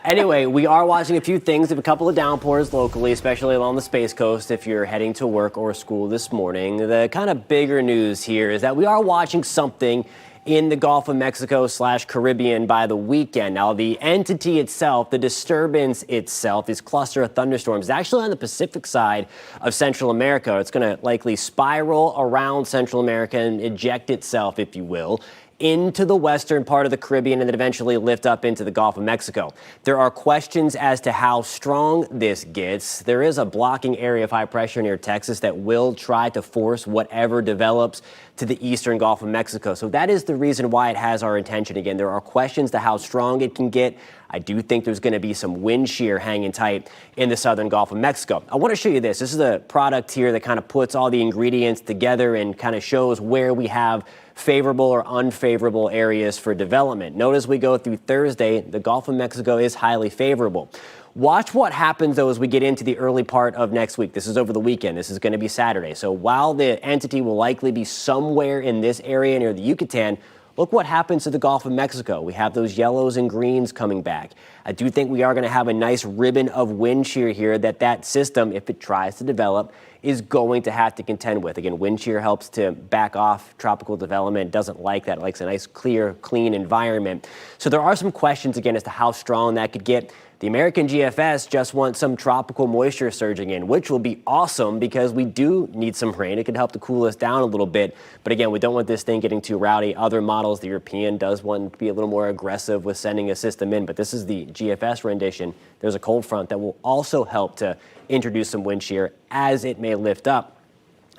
Anyway, we are watching a few things. We have a couple of downpours locally, especially along the Space Coast if you're heading to work or school this morning. The kind of bigger news here is that we are watching something in the Gulf of Mexico / Caribbean by the weekend. Now, the entity itself, the disturbance itself, this cluster of thunderstorms, is actually on the Pacific side of Central America. It's going to likely spiral around Central America and eject itself, if you will, into the western part of the Caribbean and then eventually lift up into the Gulf of Mexico. There are questions as to how strong this gets. There is a blocking area of high pressure near Texas that will try to force whatever develops to the eastern Gulf of Mexico. So that is the reason why it has our attention. Again, there are questions to how strong it can get. I do think there's going to be some wind shear hanging tight in the southern Gulf of Mexico. I want to show you this. This is a product here that kind of puts all the ingredients together and kind of shows where we have favorable or unfavorable areas for development. Notice we go through Thursday, the Gulf of Mexico is highly favorable. Watch what happens, though, as we get into the early part of next week. This is over the weekend. This is going to be Saturday. So while the entity will likely be somewhere in this area near the Yucatan, look what happens to the Gulf of Mexico. We have those yellows and greens coming back. I do think we are going to have a nice ribbon of wind shear here that system, if it tries to develop, is going to have to contend with. Again, wind shear helps to back off tropical development. It doesn't like that. It likes a nice, clear, clean environment. So there are some questions, again, as to how strong that could get. The American GFS just wants some tropical moisture surging in, which will be awesome because we do need some rain. It could help to cool us down a little bit. But again, we don't want this thing getting too rowdy. Other models, the European does want to be a little more aggressive with sending a system in, but this is the GFS rendition. There's a cold front that will also help to introduce some wind shear as it may lift up.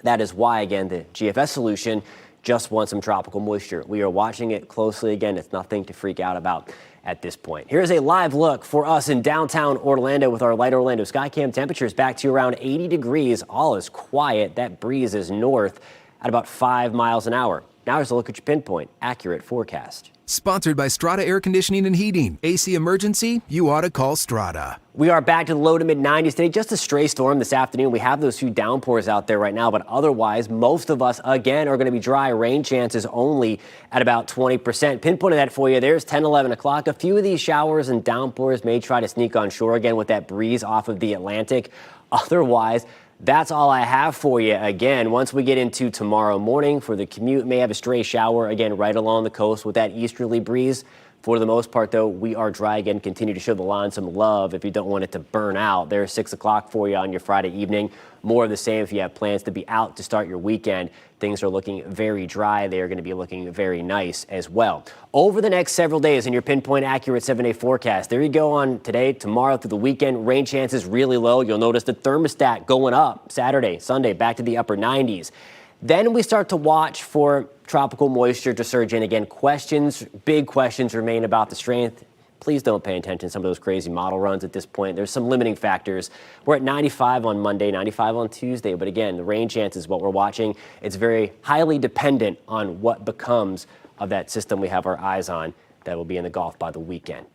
That is why, again, the GFS solution just wants some tropical moisture. We are watching it closely. Again, it's nothing to freak out about at this point. Here's a live look for us in downtown Orlando with our Light Orlando Skycam. Temperatures back to around 80 degrees. All is quiet. That breeze is north at about 5 miles an hour. Now here's a look at your pinpoint accurate forecast. Sponsored by Strata Air Conditioning and Heating. AC emergency? You ought to call Strata. We are back to the low to mid 90s today. Just a stray storm this afternoon. We have those few downpours out there right now, but otherwise, most of us, again, are going to be dry. Rain chances only at about 20%. Pinpointed that for you. There's 10, 11 o'clock. A few of these showers and downpours may try to sneak on shore again with that breeze off of the Atlantic. Otherwise, that's all I have for you. Again, once we get into tomorrow morning for the commute, may have a stray shower again right along the coast with that easterly breeze. For the most part, though, we are dry again. Continue to show the lawn some love if you don't want it to burn out. There's 6 o'clock for you on your Friday evening. More of the same if you have plans to be out to start your weekend. Things are looking very dry. They are going to be looking very nice as well. Over the next several days in your pinpoint accurate 7-day forecast, there you go on today, tomorrow through the weekend. Rain chances really low. You'll notice the thermostat going up Saturday, Sunday, back to the upper 90s. Then we start to watch for tropical moisture to surge in again. Big questions remain about the strength. Please don't pay attention to some of those crazy model runs at this point. There's some limiting factors. We're at 95 on Monday, 95 on Tuesday. But again, the rain chance is what we're watching. It's very highly dependent on what becomes of that system we have our eyes on that will be in the Gulf by the weekend.